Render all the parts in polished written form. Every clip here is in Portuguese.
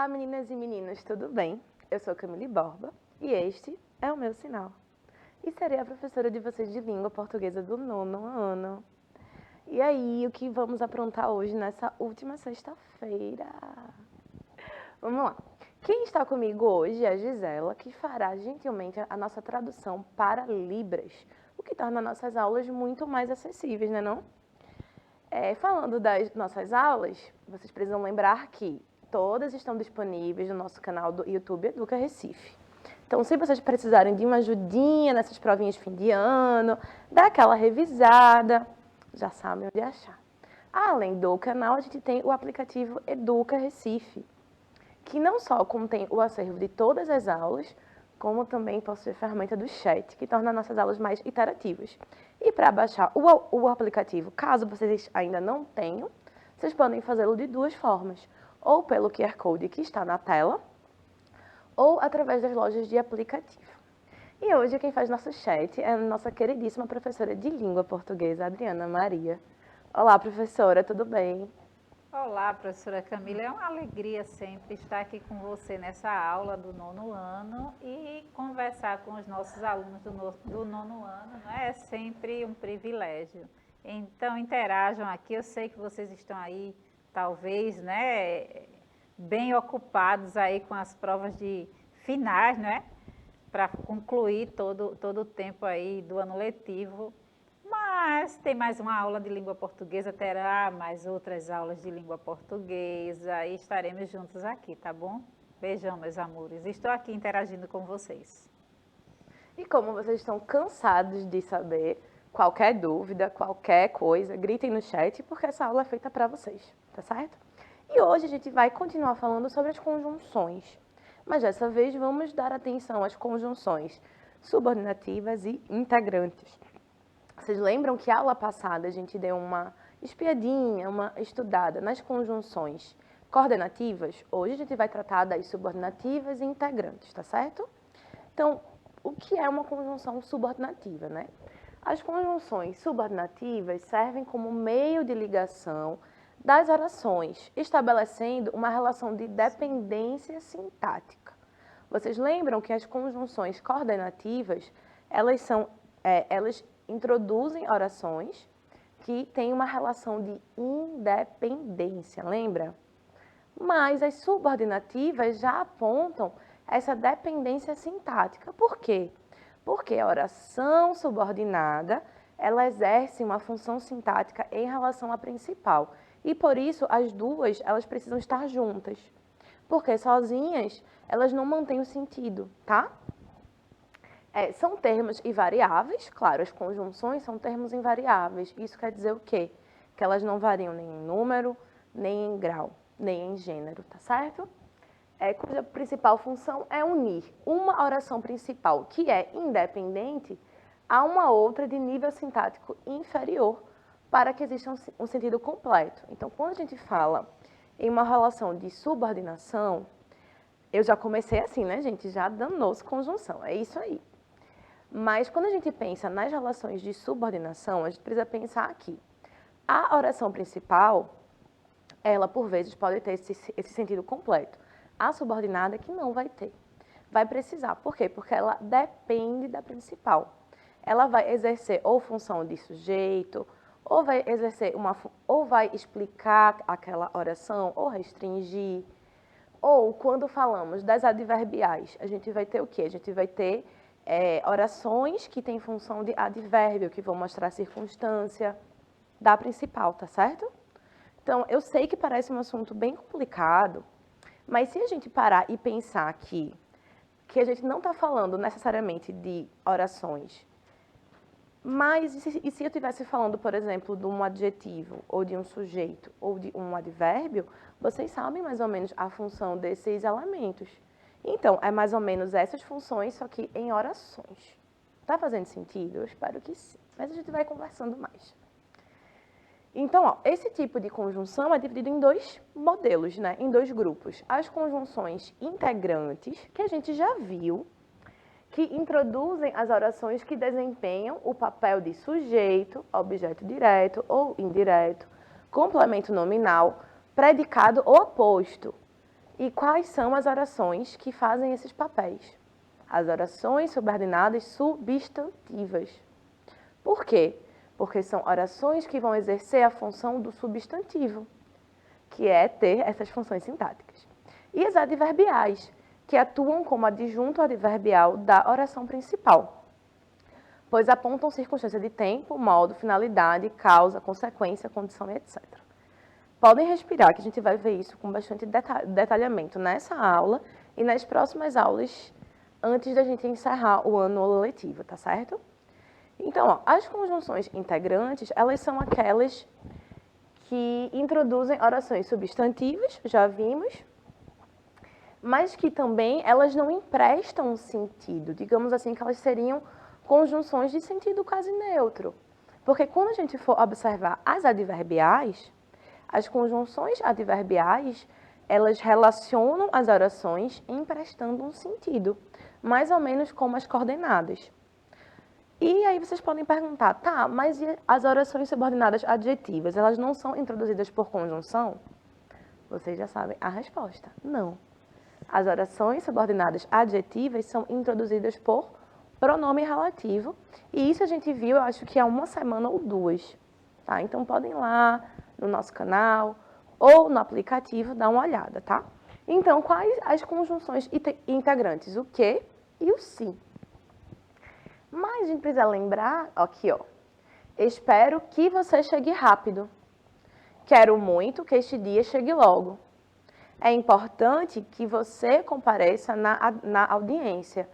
Olá, meninas e meninos, tudo bem? Eu sou Camille Borba e este é o meu sinal. E serei a professora de vocês de língua portuguesa do 9º ano. E aí, o que vamos aprontar hoje nessa última sexta-feira? Vamos lá. Quem está comigo hoje é a Gisela, que fará gentilmente a nossa tradução para Libras, o que torna nossas aulas muito mais acessíveis, né não? Falando das nossas aulas, vocês precisam lembrar que todas estão disponíveis no nosso canal do YouTube Educa Recife. Então, se vocês precisarem de uma ajudinha nessas provinhas de fim de ano, dá aquela revisada, já sabem onde achar. Além do canal, a gente tem o aplicativo Educa Recife, que não só contém o acervo de todas as aulas, como também possui a ferramenta do chat, que torna nossas aulas mais interativas. E para baixar o aplicativo, caso vocês ainda não tenham, vocês podem fazê-lo de duas formas, ou pelo QR Code que está na tela, ou através das lojas de aplicativo. E hoje quem faz nosso chat é a nossa queridíssima professora de língua portuguesa, Adriana Maria. Olá, professora, tudo bem? Olá, professora Camila, é uma alegria sempre estar aqui com você nessa aula do 9º ano e conversar com os nossos alunos do 9º ano, é sempre um privilégio. Então, interajam aqui, eu sei que vocês estão aí, talvez, bem ocupados aí com as provas de finais, para concluir todo o tempo aí do ano letivo. Mas tem mais uma aula de língua portuguesa, terá mais outras aulas de língua portuguesa e estaremos juntos aqui, tá bom? Beijão, meus amores. Estou aqui interagindo com vocês. E como vocês estão cansados de saber, qualquer dúvida, qualquer coisa, gritem no chat, porque essa aula é feita para vocês, tá certo? E hoje a gente vai continuar falando sobre as conjunções, mas dessa vez vamos dar atenção às conjunções subordinativas e integrantes. Vocês lembram que a aula passada a gente deu uma espiadinha, uma estudada nas conjunções coordenativas? Hoje a gente vai tratar das subordinativas e integrantes, tá certo? Então, o que é uma conjunção subordinativa, né? As conjunções subordinativas servem como meio de ligação das orações, estabelecendo uma relação de dependência sintática. Vocês lembram que as conjunções coordenativas, elas introduzem orações que têm uma relação de independência, lembra? Mas as subordinativas já apontam essa dependência sintática. Por quê? Porque a oração subordinada, ela exerce uma função sintática em relação à principal. E por isso as duas, elas precisam estar juntas. Porque sozinhas, elas não mantêm o sentido, tá? São termos invariáveis, claro, as conjunções são termos invariáveis. Isso quer dizer o quê? Que elas não variam nem em número, nem em grau, nem em gênero, tá certo? Cuja principal função é unir uma oração principal que é independente a uma outra de nível sintático inferior para que exista um sentido completo. Então, quando a gente fala em uma relação de subordinação, eu já comecei assim, né, gente? Já danou-se conjunção, é isso aí. Mas quando a gente pensa nas relações de subordinação, a gente precisa pensar aqui. A oração principal, ela por vezes pode ter esse sentido completo. A subordinada é que não vai ter. Vai precisar. Por quê? Porque ela depende da principal. Ela vai exercer ou função de sujeito, ou vai exercer ou vai explicar aquela oração, ou restringir. Ou quando falamos das adverbiais, a gente vai ter o quê? A gente vai ter orações que têm função de advérbio, que vão mostrar a circunstância da principal, tá certo? Então, eu sei que parece um assunto bem complicado, mas se a gente parar e pensar que a gente não está falando necessariamente de orações, mas e se eu estivesse falando, por exemplo, de um adjetivo, ou de um sujeito, ou de um advérbio, vocês sabem mais ou menos a função desses elementos. Então, é mais ou menos essas funções, só que em orações. Tá fazendo sentido? Eu espero que sim. Mas a gente vai conversando mais. Então, esse tipo de conjunção é dividido em dois modelos, né? Em dois grupos. As conjunções integrantes, que a gente já viu, que introduzem as orações que desempenham o papel de sujeito, objeto direto ou indireto, complemento nominal, predicado ou aposto. E quais são as orações que fazem esses papéis? As orações subordinadas substantivas. Por quê? Porque são orações que vão exercer a função do substantivo, que é ter essas funções sintáticas. E as adverbiais, que atuam como adjunto adverbial da oração principal, pois apontam circunstância de tempo, modo, finalidade, causa, consequência, condição e etc. Podem respirar, que a gente vai ver isso com bastante detalhamento nessa aula e nas próximas aulas, antes da gente encerrar o ano letivo, tá certo? Então, ó, as conjunções integrantes, elas são aquelas que introduzem orações substantivas, já vimos, mas que também elas não emprestam um sentido. Digamos assim que elas seriam conjunções de sentido quase neutro. Porque quando a gente for observar as adverbiais, as conjunções adverbiais, elas relacionam as orações emprestando um sentido, mais ou menos como as coordenadas. E aí vocês podem perguntar, tá, mas e as orações subordinadas adjetivas, elas não são introduzidas por conjunção? Vocês já sabem a resposta, não. As orações subordinadas adjetivas são introduzidas por pronome relativo, e isso a gente viu, eu acho que há uma semana ou duas, tá? Então podem ir lá no nosso canal ou no aplicativo dar uma olhada, tá? Então, quais as conjunções integrantes? O que e o se. Mas a gente precisa lembrar, aqui ó, espero que você chegue rápido. Quero muito que este dia chegue logo. É importante que você compareça na audiência.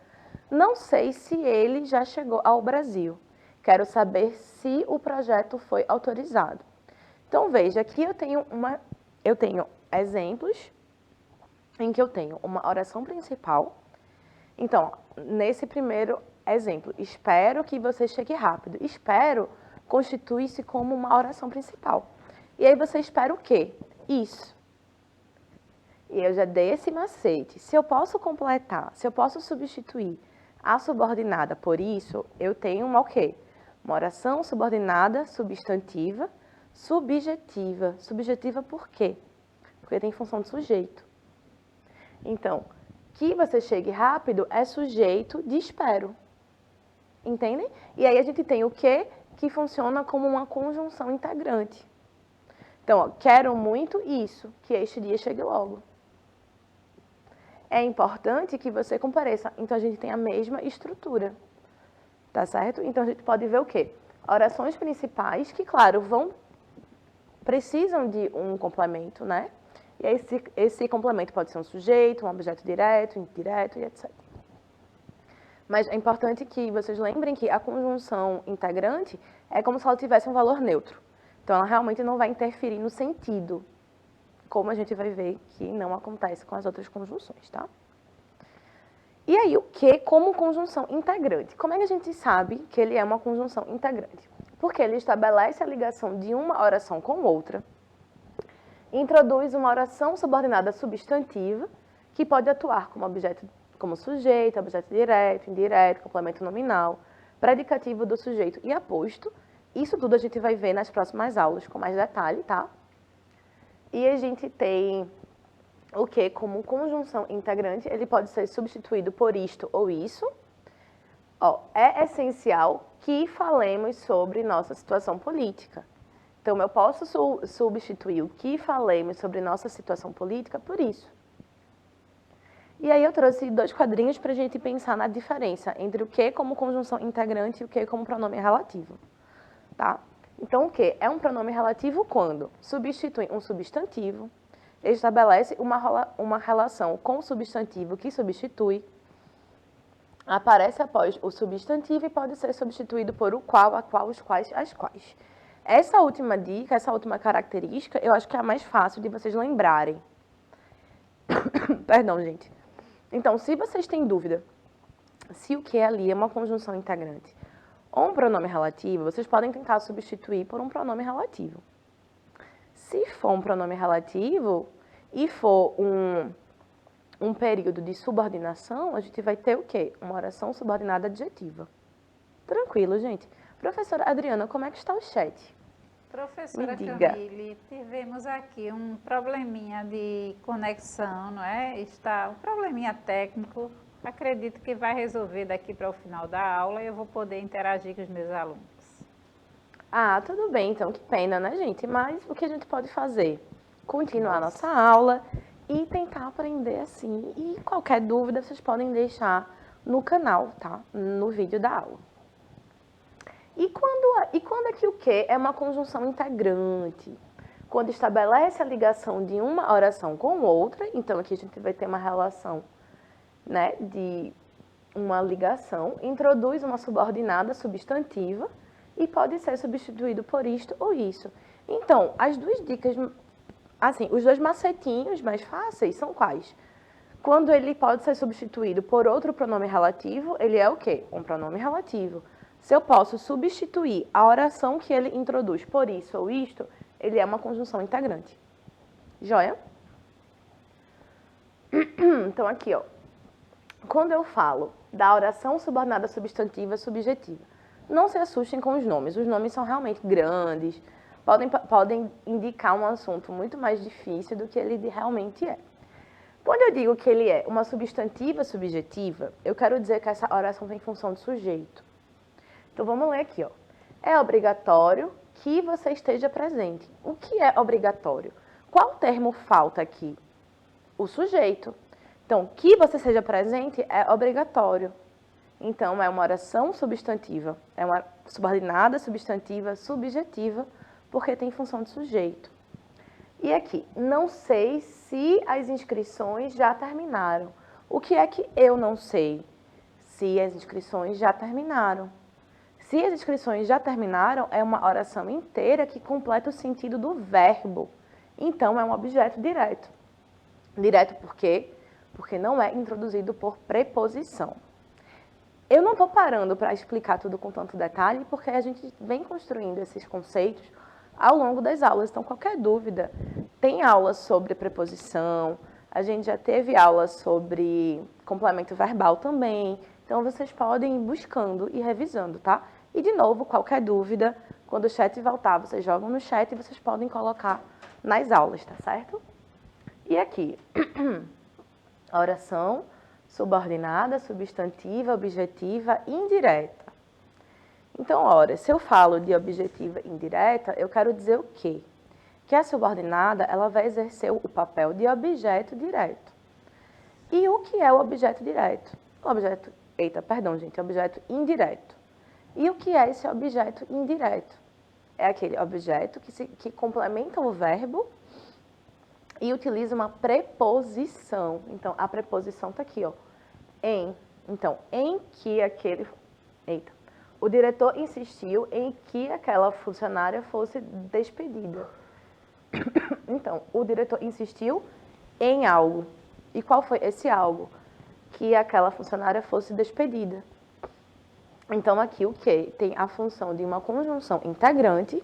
Não sei se ele já chegou ao Brasil. Quero saber se o projeto foi autorizado. Então, veja, aqui eu tenho exemplos em que eu tenho uma oração principal. Então, nesse primeiro exemplo, espero que você chegue rápido. Espero constitui-se como uma oração principal. E aí você espera o quê? Isso. E eu já dei esse macete. Se eu posso completar, se eu posso substituir a subordinada por isso, eu tenho uma o quê? Uma oração subordinada substantiva, subjetiva. Subjetiva por quê? Porque tem função de sujeito. Então, que você chegue rápido é sujeito de espero. Entendem? E aí a gente tem o que que funciona como uma conjunção integrante. Então, ó, quero muito isso, que este dia chegue logo. É importante que você compareça. Então, a gente tem a mesma estrutura. Tá certo? Então, a gente pode ver o quê? Orações principais que, claro, precisam de um complemento, né? E aí, esse complemento pode ser um sujeito, um objeto direto, indireto e etc. Mas é importante que vocês lembrem que a conjunção integrante é como se ela tivesse um valor neutro. Então, ela realmente não vai interferir no sentido, como a gente vai ver que não acontece com as outras conjunções, tá? E aí, o que como conjunção integrante? Como é que a gente sabe que ele é uma conjunção integrante? Porque ele estabelece a ligação de uma oração com outra, introduz uma oração subordinada substantiva, que pode atuar como objeto, como sujeito, objeto direto, indireto, complemento nominal, predicativo do sujeito e aposto. Isso tudo a gente vai ver nas próximas aulas com mais detalhe, tá? E a gente tem o que como conjunção integrante, ele pode ser substituído por isto ou isso. Ó, é essencial que falemos sobre nossa situação política. Então, eu posso substituir o que falemos sobre nossa situação política por isso. E aí eu trouxe 2 quadrinhos para a gente pensar na diferença entre o que como conjunção integrante e o que como pronome relativo. Tá? Então, o que é um pronome relativo quando substitui um substantivo, estabelece uma relação com o substantivo que substitui, aparece após o substantivo e pode ser substituído por o qual, a qual, os quais, as quais. Essa última dica, essa última característica, eu acho que é a mais fácil de vocês lembrarem. Perdão, gente. Então, se vocês têm dúvida se o que é ali é uma conjunção integrante ou um pronome relativo, vocês podem tentar substituir por um pronome relativo. Se for um pronome relativo e for um período de subordinação, a gente vai ter o quê? Uma oração subordinada adjetiva. Tranquilo, gente. Professora Adriana, como é que está o chat? Professora diga. Camille, tivemos aqui um probleminha de conexão, não é? Está um probleminha técnico. Acredito que vai resolver daqui para o final da aula e eu vou poder interagir com os meus alunos. Ah, tudo bem, então, que pena, né, gente? Mas o que a gente pode fazer? Continuar a nossa aula e tentar aprender assim. E qualquer dúvida vocês podem deixar no canal, tá? No vídeo da aula. E quando é que o quê? É uma conjunção integrante. Quando estabelece a ligação de uma oração com outra, então aqui a gente vai ter uma relação, né, de uma ligação, introduz uma subordinada substantiva e pode ser substituído por isto ou isso. Então, as duas dicas, assim, os dois macetinhos mais fáceis são quais? Quando ele pode ser substituído por outro pronome relativo, ele é o quê? Um pronome relativo. Se eu posso substituir a oração que ele introduz por isso ou isto, ele é uma conjunção integrante. Joia? Então, aqui, ó. Quando eu falo da oração subordinada substantiva subjetiva, não se assustem com os nomes. Os nomes são realmente grandes, podem indicar um assunto muito mais difícil do que ele realmente é. Quando eu digo que ele é uma substantiva subjetiva, eu quero dizer que essa oração tem função de sujeito. Então, vamos ler aqui, ó. É obrigatório que você esteja presente. O que é obrigatório? Qual termo falta aqui? O sujeito. Então, que você seja presente é obrigatório. Então, é uma oração substantiva. É uma subordinada substantiva subjetiva, porque tem função de sujeito. E aqui, não sei se as inscrições já terminaram. O que é que eu não sei? Se as inscrições já terminaram. Se as inscrições já terminaram, é uma oração inteira que completa o sentido do verbo. Então, é um objeto direto. Direto por quê? Porque não é introduzido por preposição. Eu não estou parando para explicar tudo com tanto detalhe, porque a gente vem construindo esses conceitos ao longo das aulas. Então, qualquer dúvida, tem aula sobre preposição, a gente já teve aula sobre complemento verbal também. Então, vocês podem ir buscando e revisando, tá? E, de novo, qualquer dúvida, quando o chat voltar, vocês jogam no chat e vocês podem colocar nas aulas, tá certo? E aqui, oração subordinada, substantiva, objetiva, indireta. Então, ora, se eu falo de objetiva indireta, eu quero dizer o quê? Que a subordinada, ela vai exercer o papel de objeto direto. E o que é o objeto direto? Objeto indireto. E o que é esse objeto indireto? É aquele objeto que complementa o verbo e utiliza uma preposição. Então, a preposição está aqui, ó, em. Então, em que aquele... O diretor insistiu em que aquela funcionária fosse despedida. Então, o diretor insistiu em algo. E qual foi esse algo? Que aquela funcionária fosse despedida. Então, aqui o que? Tem a função de uma conjunção integrante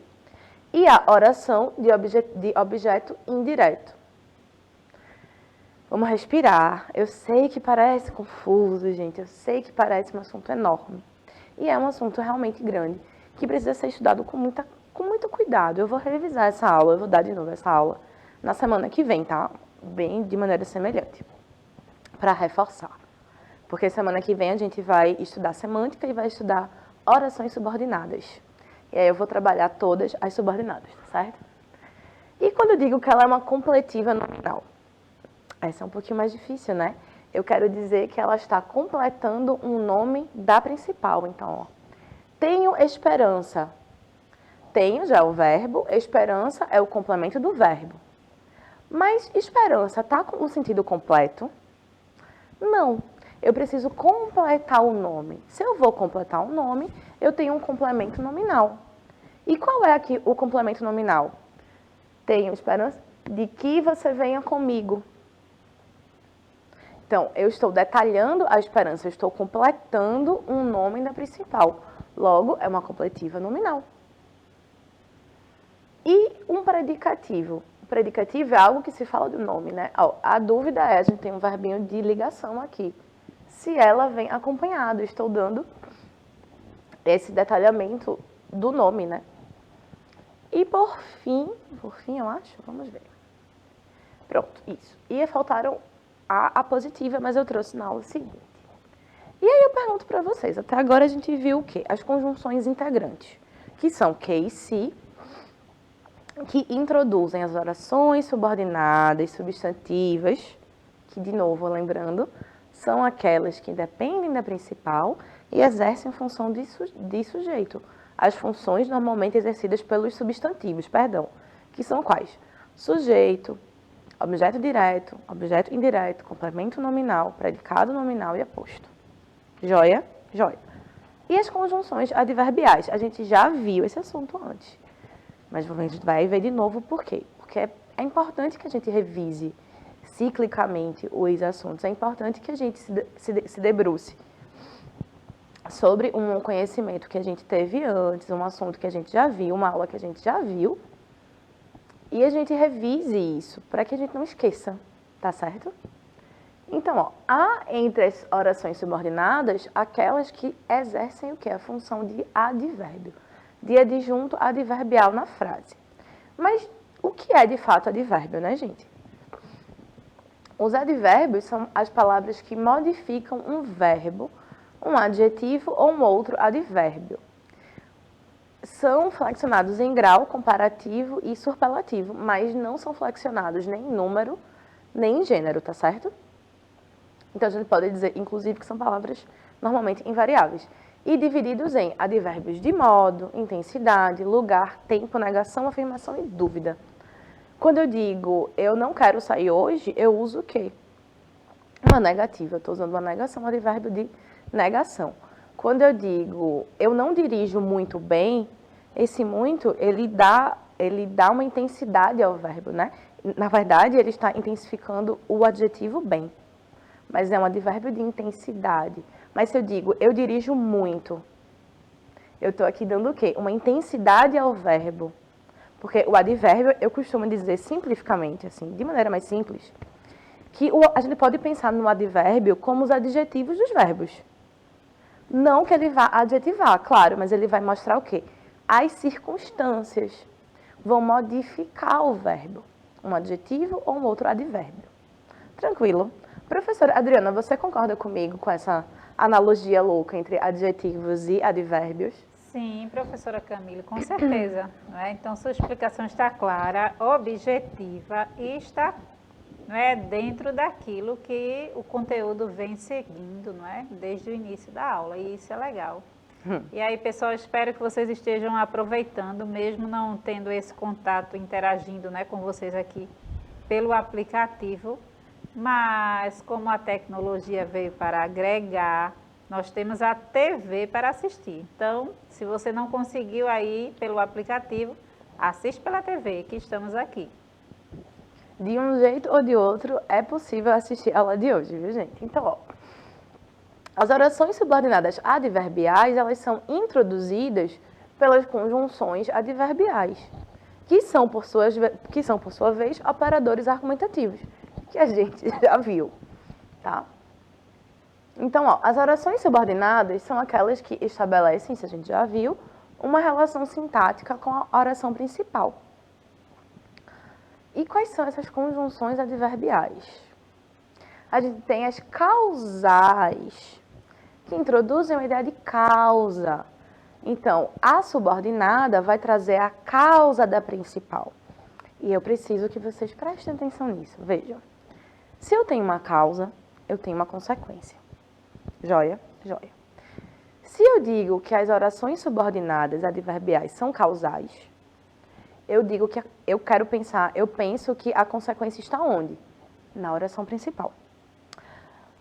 e a oração de objeto indireto. Vamos respirar. Eu sei que parece confuso, gente. Eu sei que parece um assunto enorme. E é um assunto realmente grande, que precisa ser estudado com muito cuidado. Eu vou revisar essa aula, eu vou dar de novo essa aula na semana que vem, tá? Bem de maneira semelhante, para reforçar. Porque semana que vem a gente vai estudar semântica e vai estudar orações subordinadas. E aí eu vou trabalhar todas as subordinadas, tá certo? E quando eu digo que ela é uma completiva nominal? Essa é um pouquinho mais difícil, né? Eu quero dizer que ela está completando um nome da principal. Então, ó, tenho esperança. Tenho já é o verbo, esperança é o complemento do verbo. Mas esperança está com o sentido completo? Não. Eu preciso completar o nome. Se eu vou completar o nome, eu tenho um complemento nominal. E qual é aqui o complemento nominal? Tenho esperança de que você venha comigo. Então, eu estou detalhando a esperança, eu estou completando um nome da principal. Logo, é uma completiva nominal. E um predicativo. O predicativo é algo que se fala do nome, né? Ó, a dúvida é, a gente tem um verbinho de ligação aqui. Se ela vem acompanhado, estou dando esse detalhamento do nome, né? E por fim, eu acho, vamos ver. Pronto, isso. E faltaram a apositiva, mas eu trouxe na aula seguinte. E aí eu pergunto para vocês, até agora a gente viu o quê? As conjunções integrantes, que são que e se, que introduzem as orações subordinadas, substantivas, que, de novo, lembrando, são aquelas que dependem da principal e exercem função de sujeito. As funções normalmente exercidas pelos substantivos, que são quais? Sujeito, objeto direto, objeto indireto, complemento nominal, predicado nominal e aposto. Joia? Joia. E as conjunções adverbiais? A gente já viu esse assunto antes, mas a gente vai ver de novo por quê. Porque é importante que a gente revise ciclicamente os assuntos. É importante que a gente se debruce sobre um conhecimento que a gente teve antes, um assunto que a gente já viu, uma aula que a gente já viu, e a gente revise isso, para que a gente não esqueça, tá certo? Então, ó, há entre as orações subordinadas aquelas que exercem o quê? A função de advérbio, de adjunto adverbial na frase. Mas o que é de fato advérbio, né, gente? Os advérbios são as palavras que modificam um verbo, um adjetivo ou um outro advérbio. São flexionados em grau, comparativo e superlativo, mas não são flexionados nem em número, nem em gênero, tá certo? Então, a gente pode dizer, inclusive, que são palavras normalmente invariáveis. E divididos em advérbios de modo, intensidade, lugar, tempo, negação, afirmação e dúvida. Quando eu digo, eu não quero sair hoje, eu uso o quê? Uma negativa. Eu estou usando uma negação, um advérbio de negação. Quando eu digo, eu não dirijo muito bem, esse muito, ele dá uma intensidade ao verbo, né? Na verdade, ele está intensificando o adjetivo bem. Mas é um advérbio de intensidade. Mas se eu digo, eu dirijo muito, eu estou aqui dando o quê? Uma intensidade ao verbo. Porque o advérbio, eu costumo dizer simplificamente, assim, de maneira mais simples, que a gente pode pensar no advérbio como os adjetivos dos verbos. Não que ele vá adjetivar, claro, mas ele vai mostrar o quê? As circunstâncias vão modificar o verbo. Um adjetivo ou um outro advérbio. Tranquilo? Professora Adriana, você concorda comigo com essa analogia louca entre adjetivos e advérbios? Sim, professora Camille, com certeza. Não é? Então, sua explicação está clara, objetiva e está, não é, dentro daquilo que o conteúdo vem seguindo, não é, desde o início da aula, e isso é legal. E aí, pessoal, espero que vocês estejam aproveitando, mesmo não tendo esse contato, interagindo, né, com vocês aqui pelo aplicativo. Mas, como a tecnologia veio para agregar, nós temos a TV para assistir. Então, se você não conseguiu aí pelo aplicativo, assiste pela TV, que estamos aqui. De um jeito ou de outro, é possível assistir a aula de hoje, viu, gente? Então, ó, as orações subordinadas adverbiais, elas são introduzidas pelas conjunções adverbiais, que são, por sua vez, operadores argumentativos, que a gente já viu, tá? Então, ó, as orações subordinadas são aquelas que estabelecem, se a gente já viu, uma relação sintática com a oração principal. E quais são essas conjunções adverbiais? A gente tem as causais, que introduzem a ideia de causa. Então, a subordinada vai trazer a causa da principal. E eu preciso que vocês prestem atenção nisso. Vejam. Se eu tenho uma causa, eu tenho uma consequência. Joia? Joia. Se eu digo que as orações subordinadas adverbiais são causais, eu digo que eu penso que a consequência está onde? Na oração principal.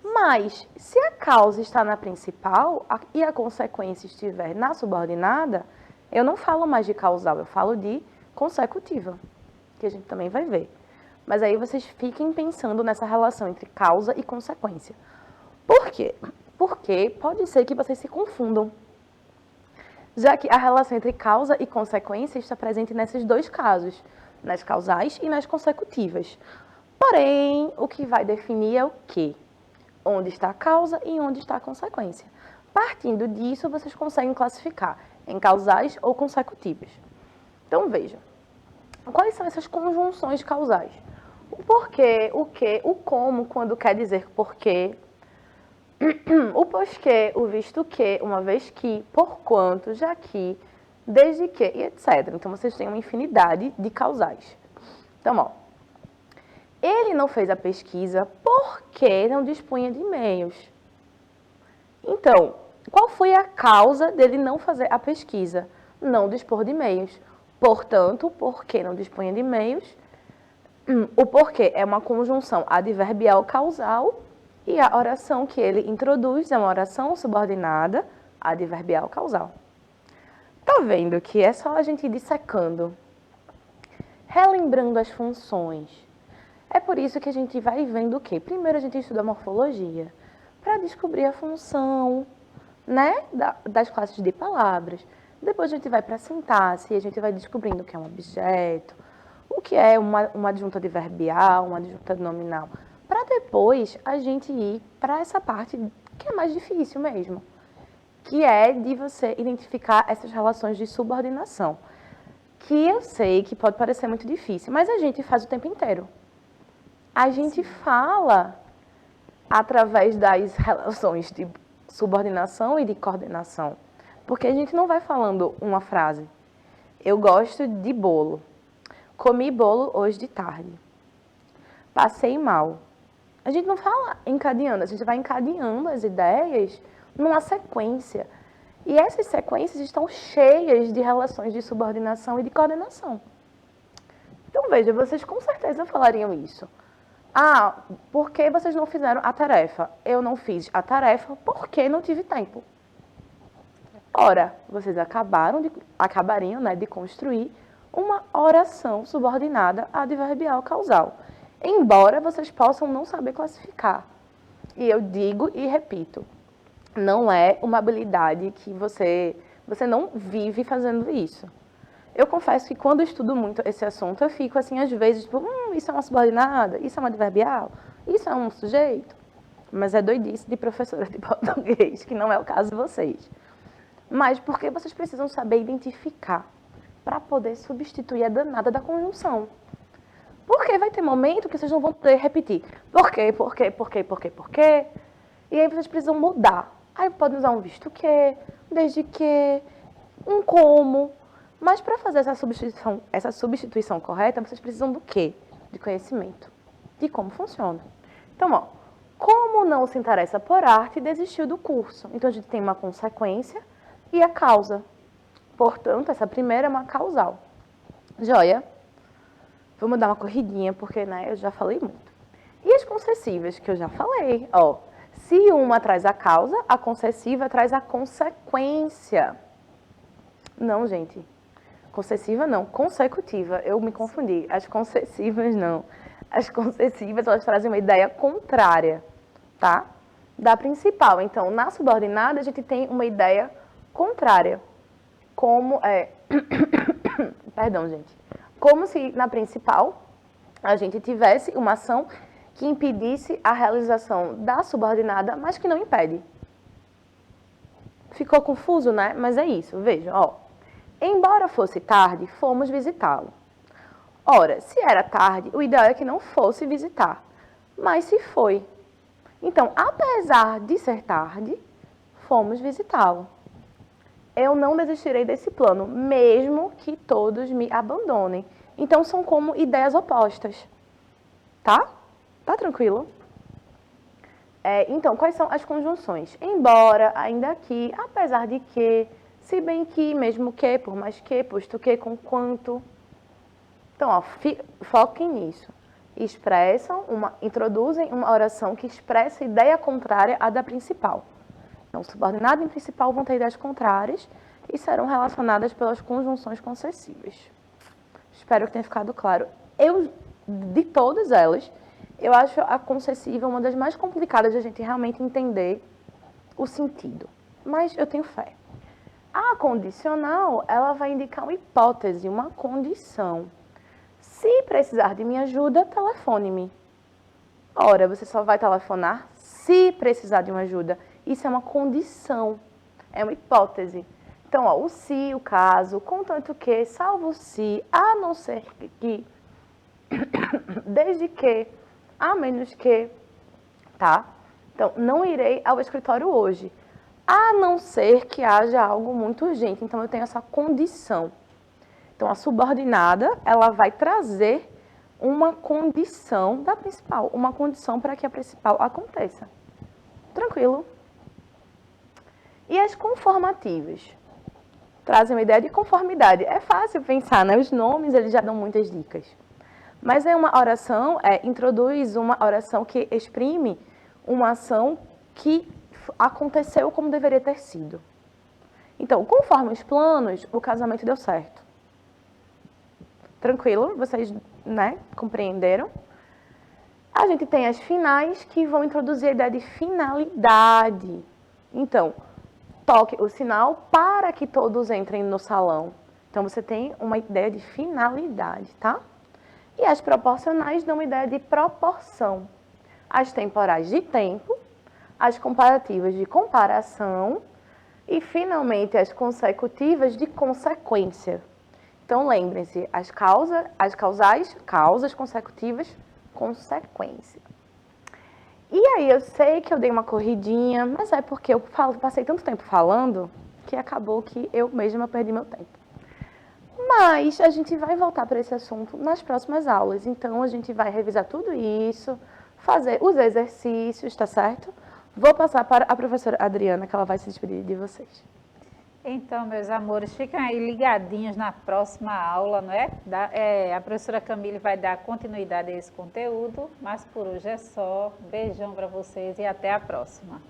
Mas, se a causa está na principal e a consequência estiver na subordinada, eu não falo mais de causal, eu falo de consecutiva, que a gente também vai ver. Mas aí vocês fiquem pensando nessa relação entre causa e consequência. Por quê? Porque pode ser que vocês se confundam, já que a relação entre causa e consequência está presente nesses dois casos, nas causais e nas consecutivas. Porém, o que vai definir é o quê? Onde está a causa e onde está a consequência. Partindo disso, vocês conseguem classificar em causais ou consecutivas. Então, vejam. quais são essas conjunções causais? O porquê, o que, o como, quando quer dizer porquê, o pois que, o visto que, uma vez que, por quanto, já que, desde que, e etc. Então, vocês têm uma infinidade de causais. Então, ó, ele não fez a pesquisa porque não dispunha de e-mails. Então, qual foi a causa dele não fazer a pesquisa? Não dispor de e-mails. Portanto, porque não dispunha de e-mails, o porquê é uma conjunção adverbial causal e a oração que ele introduz é uma oração subordinada adverbial causal. Tá vendo que é só a gente ir dissecando, relembrando as funções. É por isso que a gente vai vendo o quê? Primeiro a gente estuda a morfologia, para descobrir a função, né, das classes de palavras. Depois a gente vai para a sintaxe e a gente vai descobrindo o que é um objeto, o que é uma adjunta adverbial, uma adjunta nominal, para depois a gente ir para essa parte que é mais difícil mesmo, que é de você identificar essas relações de subordinação, que eu sei que pode parecer muito difícil, mas a gente faz o tempo inteiro. A gente fala através das relações de subordinação e de coordenação, porque a gente não vai falando uma frase. Eu gosto de bolo. Comi bolo hoje de tarde. Passei mal. A gente não fala encadeando, a gente vai encadeando as ideias numa sequência. E essas sequências estão cheias de relações de subordinação e de coordenação. Então, veja, vocês com certeza falariam isso. Ah, por que vocês não fizeram a tarefa? Eu não fiz a tarefa porque não tive tempo. Ora, vocês acabariam, né, de construir uma oração subordinada adverbial causal. Embora vocês possam não saber classificar. E eu digo e repito, não é uma habilidade que você não vive fazendo isso. Eu confesso que quando eu estudo muito esse assunto, eu fico assim, às vezes, tipo, isso é uma subordinada, isso é uma adverbial, isso é um sujeito. Mas é doidice de professora de português, que não é o caso de vocês. Mas porque vocês precisam saber identificar para poder substituir a danada da conjunção. Porque vai ter momento que vocês não vão poder repetir. Por quê, por quê, por quê, por quê, por quê? E aí vocês precisam mudar. Aí podem usar um visto que, desde que, um como. Mas para fazer essa substituição correta, vocês precisam do quê? De conhecimento. De como funciona. Então, ó, como não se interessa por arte, desistiu do curso. Então a gente tem uma consequência e a causa. Portanto, essa primeira é uma causal. Joia? Vamos dar uma corridinha, porque, né, eu já falei muito. E as concessivas, que eu já falei, ó. Se uma traz a causa, a concessiva traz a consequência. Não, gente. Concessiva não, consecutiva. Eu me confundi. As concessivas não. As concessivas, elas trazem uma ideia contrária, tá? Da principal. Então, na subordinada, a gente tem uma ideia contrária. Como Perdão, gente. Como se na principal a gente tivesse uma ação que impedisse a realização da subordinada, mas que não impede. Ficou confuso, né? Mas é isso, veja, ó. Embora fosse tarde, fomos visitá-lo. Ora, se era tarde, o ideal é que não fosse visitar, mas se foi. Então, apesar de ser tarde, fomos visitá-lo. Eu não desistirei desse plano, mesmo que todos me abandonem. Então, são como ideias opostas. Tá? Tá tranquilo? Então, quais são as conjunções? Embora, ainda que, apesar de que, se bem que, mesmo que, por mais que, posto que, com quanto. Então, ó, foquem nisso. Introduzem uma oração que expressa a ideia contrária à da principal. Então, subordinado e principal vão ter ideias contrárias e serão relacionadas pelas conjunções concessivas. Espero que tenha ficado claro. De todas elas, eu acho a concessiva uma das mais complicadas de a gente realmente entender o sentido. Mas eu tenho fé. A condicional, ela vai indicar uma hipótese, uma condição. Se precisar de minha ajuda, telefone-me. Ora, você só vai telefonar se precisar de uma ajuda. Isso é uma condição, é uma hipótese. Então, ó, o se, o caso, contanto que, salvo se, a não ser que, desde que, a menos que, tá? Então, não irei ao escritório hoje, a não ser que haja algo muito urgente. Então, eu tenho essa condição. Então, a subordinada, ela vai trazer uma condição da principal, uma condição para que a principal aconteça. Tranquilo? E as conformativas? Trazem uma ideia de conformidade. É fácil pensar, né? Os nomes, eles já dão muitas dicas. Mas é uma oração, introduz uma oração que exprime uma ação que aconteceu como deveria ter sido. Então, conforme os planos, o casamento deu certo. Tranquilo? Vocês, né, compreenderam? A gente tem as finais que vão introduzir a ideia de finalidade. Então, toque o sinal para que todos entrem no salão. Então, você tem uma ideia de finalidade, tá? E as proporcionais dão uma ideia de proporção. As temporais de tempo, as comparativas de comparação e, finalmente, as consecutivas de consequência. Então, lembrem-se, as causais, causas consecutivas, consequência. E aí, eu sei que eu dei uma corridinha, mas é porque eu passei tanto tempo falando que acabou que eu mesma perdi meu tempo. Mas a gente vai voltar para esse assunto nas próximas aulas. Então, a gente vai revisar tudo isso, fazer os exercícios, tá certo? Vou passar para a professora Adriana, que ela vai se despedir de vocês. Então, meus amores, fiquem aí ligadinhos na próxima aula, não é? A professora Camille vai dar continuidade a esse conteúdo, mas por hoje é só. Beijão para vocês e até a próxima.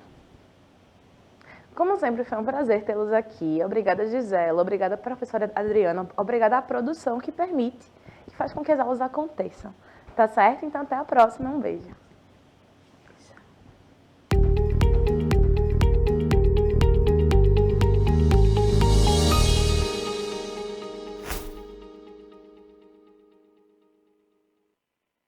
Como sempre, foi um prazer tê-los aqui. Obrigada, Gisela. Obrigada, professora Adriana. Obrigada à produção que permite, que faz com que as aulas aconteçam. Tá certo? Então, até a próxima. Um beijo.